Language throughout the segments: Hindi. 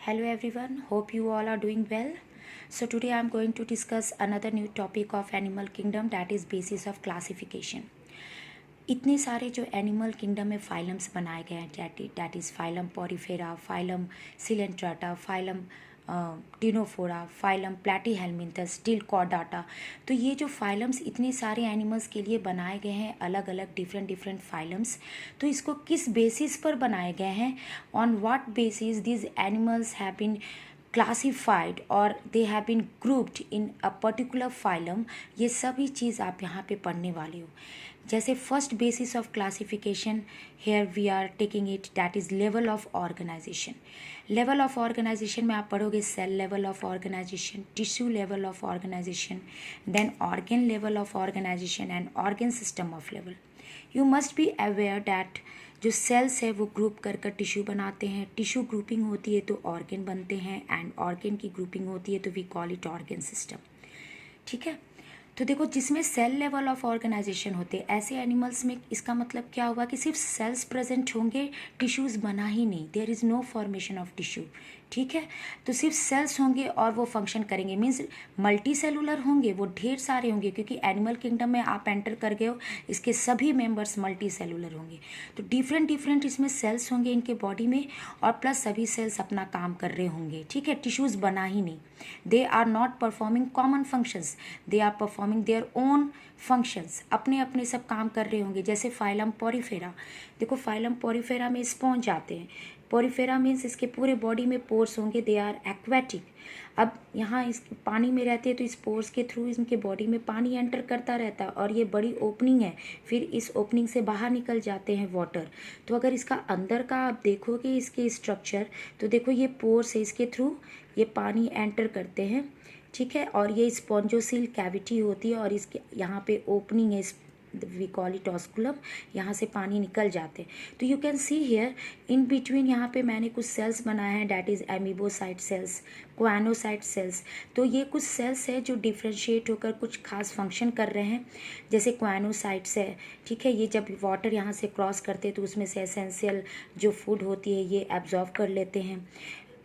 Hello everyone, hope you all are doing well. So today I am going to discuss another new topic of animal kingdom, that is basis of classification. इतने सारे जो एनिमल किंगडम में फाइलम्स बनाए गए हैं, that is phylum Porifera, phylum Coelenterata, phylum Ctenophora, phylum Platyhelminthes, till Chordata. तो ये जो फाइलम्स इतने सारे एनिमल्स के लिए बनाए गए हैं, अलग अलग डिफरेंट फाइलम्स, तो इसको किस बेसिस पर बनाए गए हैं, on what basis these animals have been classified और they have been grouped in a particular phylum, ये सभी चीज़ आप यहाँ पे पढ़ने वाले हो। जैसे first basis of classification here we are taking it, that is level of organisation. Level of organisation में आप पढ़ोगे cell level of organisation, tissue level of organisation, then organ level of organisation and organ system of level. You must be aware that जो सेल्स है वो ग्रुप कर कर टिश्यू बनाते हैं, टिश्यू ग्रुपिंग होती है तो ऑर्गन बनते हैं, एंड ऑर्गन की ग्रुपिंग होती है तो we call it organ system. ठीक है, तो देखो जिसमें सेल लेवल ऑफ ऑर्गेनाइजेशन होते हैं ऐसे एनिमल्स में इसका मतलब क्या हुआ कि सिर्फ सेल्स प्रेजेंट होंगे, टिश्यूज़ बना ही नहीं, there is no formation of tissue. ठीक है, तो सिर्फ सेल्स होंगे और वो फंक्शन करेंगे, मीन्स मल्टी सेलुलर होंगे, वो ढेर सारे होंगे, क्योंकि एनिमल किंगडम में आप एंटर कर गए हो, इसके सभी मेंबर्स मल्टी सेलुलर होंगे। तो डिफरेंट इसमें सेल्स होंगे इनके बॉडी में, और प्लस सभी सेल्स अपना काम कर रहे होंगे। ठीक है, टिश्यूज़ बना ही नहीं, they are not performing common functions, they are performing their own functions, अपने अपने सब काम कर रहे होंगे। जैसे फाइलम पोरिफेरा, देखो फाइलम पोरिफेरा में स्पॉन्ज आते हैं। पोरिफेरा मीन्स इसके पूरे बॉडी में पोर्स होंगे, दे आर एक्वेटिक। अब यहाँ इस पानी में रहते हैं तो इस पोर्स के थ्रू इनके बॉडी में पानी एंटर करता रहता है, और ये बड़ी ओपनिंग है, फिर इस ओपनिंग से बाहर निकल जाते हैं वाटर। तो अगर इसका अंदर का आप देखोगे इसके स्ट्रक्चर, तो देखो ये पोर्स है, इसके थ्रू ये पानी एंटर करते हैं। ठीक है, और ये स्पॉन्जोसील कैविटी होती है, और इसके यहाँ पे ओपनिंग है, वी कॉल इट ऑस्कुलम, यहाँ से पानी निकल जाते हैं। तो you can see here in between, यहाँ पे मैंने कुछ सेल्स बनाए हैं, डैट इज़ एमीबोसाइट सेल्स, क्वानोसाइट सेल्स। तो ये कुछ सेल्स है जो डिफ्रेंशिएट होकर कुछ खास फंक्शन कर रहे हैं, जैसे क्वानोसाइट्स है। ठीक है, ये जब वाटर यहाँ से क्रॉस करते हैं तो उसमें से एसेंशियल जो फूड होती है ये एब्जॉर्व कर लेते हैं।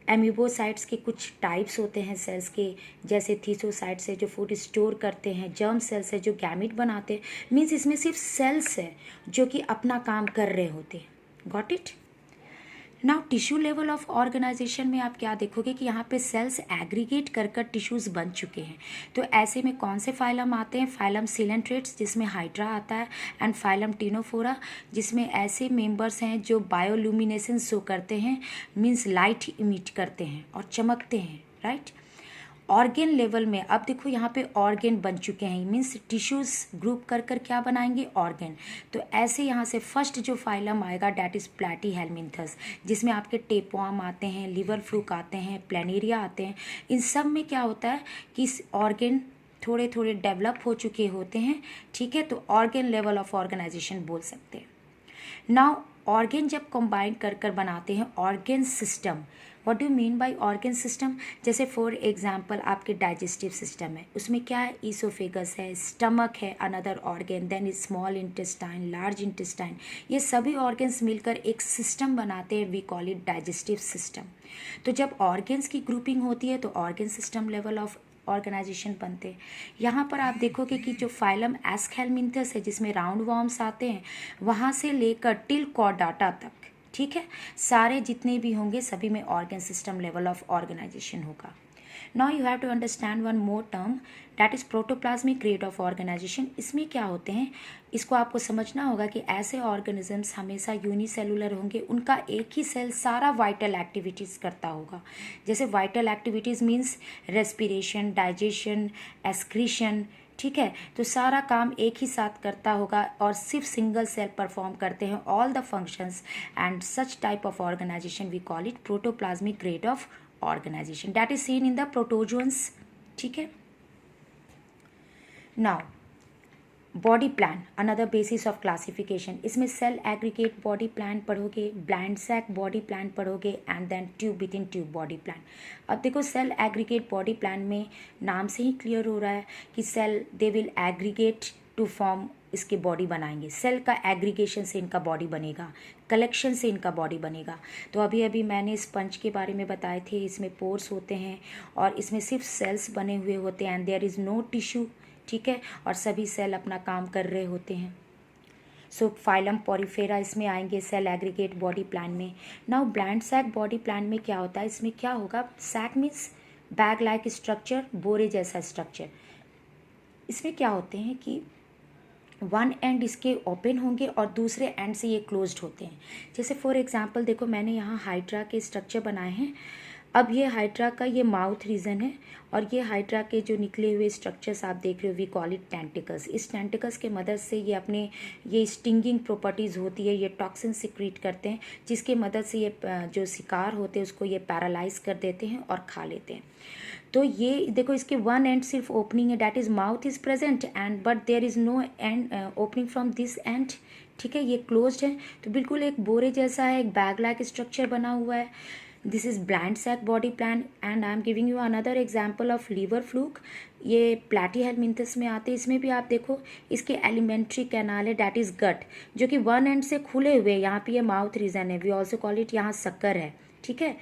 एमीबोसाइट्स के कुछ टाइप्स होते हैं सेल्स के, जैसे थीसोसाइट्स है जो फूड स्टोर करते हैं, जर्म सेल्स है जो गैमिट बनाते हैं। मीन्स इसमें सिर्फ सेल्स है जो कि अपना काम कर रहे होते हैं। Got it? Now tissue level of organisation में आप क्या देखोगे कि यहाँ पे सेल्स एग्रीगेट कर कर टिश्यूज़ बन चुके हैं। तो ऐसे में कौन से फाइलम आते हैं? फाइलम सिलेंट्रेट्स जिसमें हाइड्रा आता है, एंड फाइलम टिनोफोरा जिसमें ऐसे मेंबर्स हैं जो बायोल्यूमिनेसेंस शो करते हैं, मीन्स लाइट इमिट करते हैं और चमकते हैं। राइट, ऑर्गन लेवल में अब देखो यहाँ पे ऑर्गन बन चुके हैं, मीन्स टिश्यूज़ ग्रुप कर कर क्या बनाएंगे? ऑर्गन। तो ऐसे यहाँ से फर्स्ट जो फाइलम आएगा डैट इज़ प्लैटीहेलमिंथस, जिसमें आपके टेपवार्म आते हैं, लिवर फ्लूक आते हैं, प्लेनेरिया आते हैं। इन सब में क्या होता है कि ऑर्गन थोड़े थोड़े डेवलप हो चुके होते हैं। ठीक है, तो ऑर्गन लेवल ऑफ ऑर्गेनाइजेशन बोल सकते हैं। नाउ ऑर्गन जब कंबाइन कर कर बनाते हैं organ system, what do mean by organ system? जैसे फॉर एग्जांपल आपके डाइजेस्टिव सिस्टम है, उसमें क्या है? ईसोफेगस है, स्टमक है, another organ, then is small intestine, large intestine, ये सभी ऑर्गन्स मिलकर एक सिस्टम बनाते हैं, we call it digestive system. तो जब ऑर्गन्स की ग्रुपिंग होती है तो organ system level of organisation बनते हैं। यहाँ पर आप देखोगे कि जो फाइलम एस्केलमिंथस है जिसमें राउंड वॉर्म्स आते हैं, वहाँ से लेकर टिल कॉर्डाटा तक, ठीक है, सारे जितने भी होंगे सभी में organ system level of organisation होगा। Now you have to understand one more term, that is protoplasmic rate of organisation. इसमें क्या होते हैं, इसको आपको समझना होगा कि ऐसे ऑर्गेनिजम्स हमेशा यूनिसेलुलर होंगे, उनका एक ही सेल सारा वाइटल एक्टिविटीज़ करता होगा। जैसे vital activities means respiration, digestion, excretion. ठीक है, तो सारा काम एक ही साथ करता होगा और सिर्फ सिंगल सेल परफॉर्म करते हैं all the functions, and such type of organisation we call it protoplasmic rate of organisation, that is seen in the protozoans. ठीक है, now body plan another basis of classification. इसमें सेल एग्रीगेट बॉडी प्लान पढ़ोगे, ब्लैंड सैक बॉडी प्लान पढ़ोगे, and then tube within tube body plan. अब देखो सेल एग्रीगेट बॉडी प्लान में नाम से ही क्लियर हो रहा है कि cell they will aggregate to form इसकी बॉडी बनाएंगे, सेल का एग्रीगेशन से इनका बॉडी बनेगा, कलेक्शन से इनका बॉडी बनेगा। तो अभी अभी मैंने स्पंज के बारे में बताए थे, इसमें पोर्स होते हैं और इसमें सिर्फ सेल्स बने हुए होते हैं and there is no tissue, ठीक है, और सभी सेल अपना काम कर रहे होते हैं। सो फाइलम पॉरीफेरा इसमें आएंगे सेल एग्रीगेट बॉडी प्लान में। Now blind sac body plan में क्या होता है, इसमें क्या होगा, sac means bag like structure, बोरे जैसा स्ट्रक्चर। इसमें क्या होते हैं कि वन एंड इसके ओपन होंगे और दूसरे एंड से ये क्लोज्ड होते हैं। जैसे फॉर एग्जांपल देखो, मैंने यहाँ हाइड्रा के स्ट्रक्चर बनाए हैं। अब ये हाइड्रा का ये माउथ रीजन है और ये हाइड्रा के जो निकले हुए स्ट्रक्चर्स आप देख रहे हो, वी कॉल इट टेंटिकल्स। इस टेंटिकल्स के मदद से ये अपने ये स्टिंगिंग प्रॉपर्टीज़ होती है, ये टॉक्सिन सिक्रीट करते हैं, जिसके मदद से ये जो शिकार होते हैं उसको ये पैरालाइज कर देते हैं और खा लेते हैं। तो ये देखो, इसके वन एंड सिर्फ ओपनिंग है, that is mouth is present and but there is no end opening from this end, ठीक है, ये क्लोज्ड है। तो बिल्कुल एक बोरे जैसा है, एक बैग लाइक स्ट्रक्चर बना हुआ है। This is blind sac body plan and I am giving you another example of liver fluke. ये प्लैटीहेलमिंथस में आते हैं। इसमें भी आप देखो, इसके एलिमेंट्री कैनाल है, डैट इज गट, जो कि वन एंड से खुले हुए, यहाँ पे ये माउथ रीजन है, वी ऑल्सो कॉल इट, यहाँ शक्कर है, ठीक है।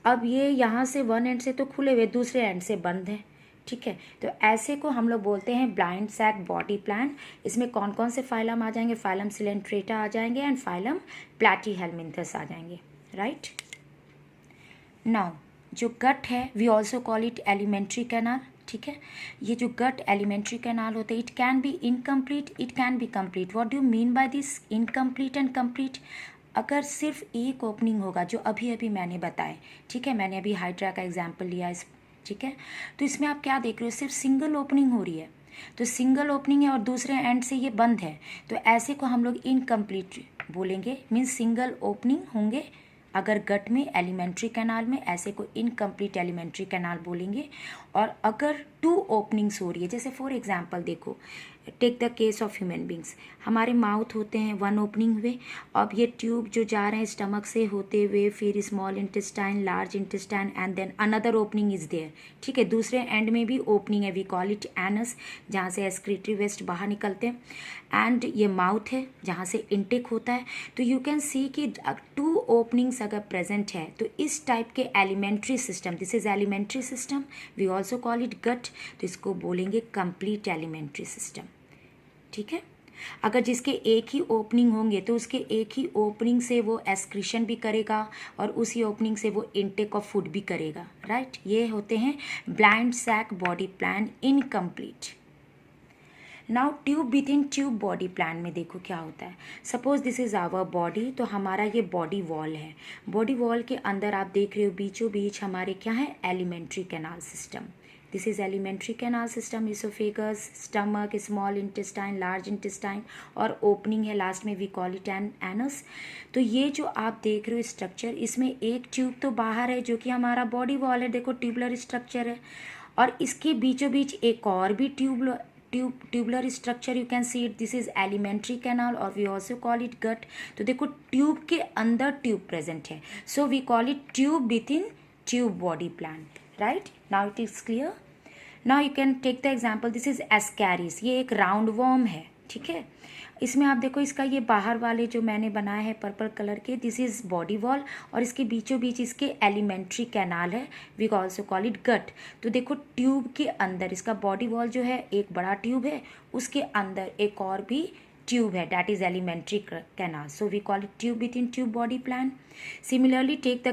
अब ये यहाँ से वन एंड से तो खुले हुए, दूसरे एंड से बंद है, ठीक है। तो ऐसे को हम लोग बोलते हैं ब्लाइंड सैक बॉडी प्लान। इसमें कौन कौन से फाइलम आ जाएंगे, फाइलम सिलेंट्रेटा आ जाएंगे एंड फाइलम प्लैटीहेलमिंथस आ जाएंगे, राइट। नाउ जो गट है, we also call it alimentary canal, ठीक है। ये जो गट एलिमेंट्री कैनाल होते हैं, it can be incomplete, it can be complete. What do you mean by this incomplete and complete? अगर सिर्फ एक ओपनिंग होगा, जो अभी अभी मैंने बताए, ठीक है, मैंने अभी हाइड्रा का एग्जाम्पल लिया इस, ठीक है। तो इसमें आप क्या देख रहे हो, सिर्फ सिंगल ओपनिंग हो रही है। तो सिंगल ओपनिंग है और दूसरे एंड से ये बंद है, तो ऐसे को हम लोग इनकम्प्लीट बोलेंगे, मीन्स सिंगल ओपनिंग होंगे। अगर गट में एलिमेंट्री कैनाल में, ऐसे को इनकम्प्लीट एलिमेंट्री कैनाल बोलेंगे। और अगर टू ओपनिंग्स हो रही है, जैसे फॉर एग्जांपल देखो, take the case of human beings, हमारे माउथ होते हैं, वन ओपनिंग हुए, अब ये ट्यूब जो जा रहे हैं स्टमक से होते हुए, फिर small intestine, large intestine and then another opening is there, ठीक है। दूसरे एंड में भी ओपनिंग है, वी कॉल इट एनस, जहाँ से एक्सक्रीटरी वेस्ट बाहर निकलते हैं, एंड ये माउथ है जहाँ से इनटेक होता है। तो यू कैन सी कि टू ओपनिंग्स अगर प्रेजेंट है, तो इस टाइप के alimentary system, this is alimentary system, we also call it gut, तो इसको बोलेंगे कंप्लीट एलिमेंट्री सिस्टम, ठीक है। अगर जिसके एक ही ओपनिंग होंगे, तो उसके एक ही ओपनिंग से वो एक्सक्रीशन भी करेगा और उसी ओपनिंग से वो इनटेक ऑफ फूड भी करेगा, राइट। ये होते हैं blind sac body plan incomplete. Now tube within tube body plan में देखो क्या होता है। Suppose this is our body, तो हमारा ये बॉडी वॉल है। बॉडी वॉल के अंदर आप देख रहे हो बीचों बीच हमारे क्या है, alimentary canal system. This is alimentary canal system, oesophagus, stomach, small intestine, large intestine और ओपनिंग है लास्ट में, वी कॉल इट एनस। तो ये जो आप देख रहे हो स्ट्रक्चर, इसमें एक ट्यूब तो बाहर है जो कि हमारा बॉडी वॉल है, देखो ट्यूबुलर स्ट्रक्चर है, और इसके बीचों बीच एक और भी tubular structure, you can see it, this is alimentary canal और we also call it gut. तो देखो ट्यूब के अंदर ट्यूब प्रेजेंट है, so we call it tube within tube body plan, right. Now it is clear. Now you can take the example, this is Ascaris, ये एक राउंड वॉर्म है, ठीक है। इसमें आप देखो, इसका ये बाहर वाले जो मैंने बनाए हैं पर्पल कलर के, दिस इज बॉडी वॉल और इसके बीचों बीच इसके एलिमेंट्री कैनाल है, we also call it gut. तो देखो ट्यूब के अंदर इसका बॉडी वॉल जो है, एक बड़ा ट्यूब है, उसके अंदर एक और भी ट्यूब है, that is elementary canal, so we call it tube within tube body plan. Similarly, take the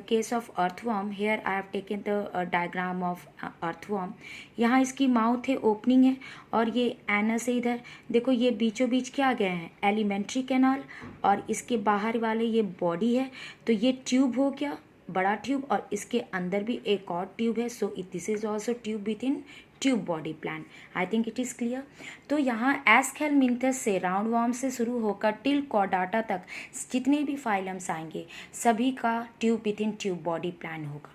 case of earthworm. Here I have taken the diagram of earthworm. यहाँ इसकी माउथ है, ओपनिंग है, और ये एनस है इधर। देखो ये बीचों बीच क्या गए हैं, एलिमेंट्री कैनाल, और इसके बाहर वाले ये बॉडी है, तो ये ट्यूब हो गया, बड़ा ट्यूब, और इसके अंदर भी एक और ट्यूब है, so this is also tube within tube body plan. I think it is clear. तो यहाँ एस्केलमिंथस से, राउंड वॉर्म से शुरू होकर टिल कॉर्डाटा तक जितने भी फाइलम्स आएंगे, सभी का tube within tube body plan होगा।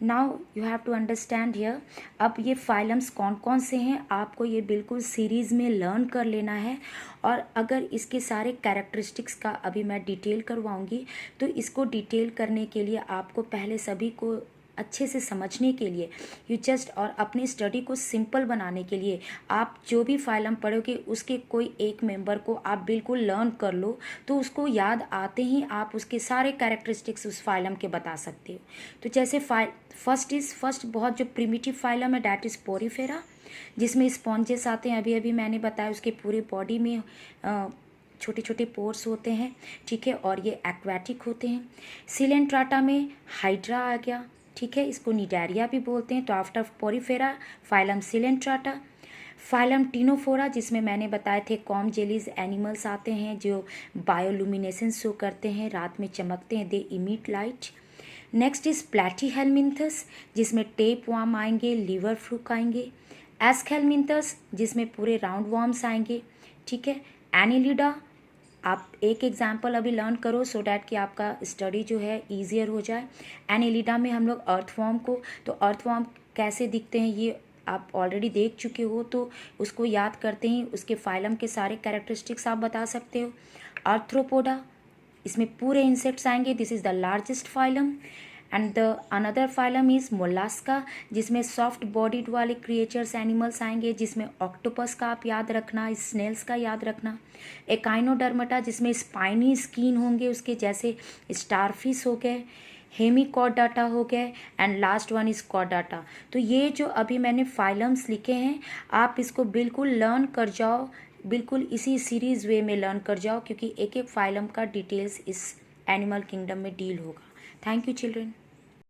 Now you have to understand here. अब ये फाइलम्स कौन कौन से हैं, आपको ये बिल्कुल सीरीज़ में लर्न कर लेना है, और अगर इसके सारे कैरेक्टरिस्टिक्स का अभी मैं डिटेल करवाऊंगी, तो इसको डिटेल करने के लिए आपको पहले सभी को अच्छे से समझने के लिए यू जस्ट और अपनी स्टडी को सिंपल बनाने के लिए आप जो भी फाइलम पढ़ोगे उसके कोई एक मेंबर को आप बिल्कुल लर्न कर लो, तो उसको याद आते ही आप उसके सारे कैरेक्टरिस्टिक्स उस फाइलम के बता सकते हो। तो जैसे फर्स्ट बहुत जो प्रिमिटिव फाइलम है डैट इज़ पोरीफेरा, जिसमें स्पॉन्जेस आते हैं, अभी अभी मैंने बताया उसके पूरे बॉडी में छोटे छोटे पोर्स होते हैं, ठीक है, और ये एक्वाटिक होते हैं। सिलेंट्राटा में हाइड्रा आ गया, ठीक है, इसको निडारिया भी बोलते हैं। तो after Porifera phylum Coelenterata. Phylum Ctenophora, जिसमें मैंने बताए थे कॉम जेलीज एनिमल्स आते हैं जो बायोलुमिनेसेंस शो करते हैं, रात में चमकते हैं, दे इमिट लाइट। नेक्स्ट इज प्लैटीहेलमिंथस, जिसमें टेप वार्म आएंगे, लिवर फ्लूक आएंगे। एस्कहेलमिंथस, जिसमें पूरे राउंड वार्म्स आएंगे, ठीक है। एनिलिडा, आप एक एग्जाम्पल अभी लर्न करो सो डैट कि आपका स्टडी जो है ईजियर हो जाए। एनिलिडा में हम लोग अर्थवॉर्म को, तो अर्थवॉर्म कैसे दिखते हैं ये आप ऑलरेडी देख चुके हो, तो उसको याद करते ही उसके फाइलम के सारे कैरेक्टरिस्टिक्स आप बता सकते हो। आर्थ्रोपोडा, इसमें पूरे इंसेक्ट्स आएंगे, this is the largest phylum. And the another phylum is Mollusca, जिसमें सॉफ्ट बॉडीड वाले क्रिएचर्स एनिमल्स आएंगे, जिसमें ऑक्टोपस का आप याद रखना, स्नेल्स का याद रखना। एकाइनोडर्मेटा, जिसमें स्पाइनी स्किन होंगे उसके जैसे स्टारफिश हो गए, हेमिकॉर्डाटा हो गए, and last one is Chordata. तो ये जो अभी मैंने फाइलम्स लिखे हैं आप इसको बिल्कुल लर्न कर जाओ, बिल्कुल इसी सीरीज़ वे में लर्न कर जाओ, क्योंकि एक एक फाइलम का डिटेल्स इस एनिमल किंगडम में डील होगा। Thank you children.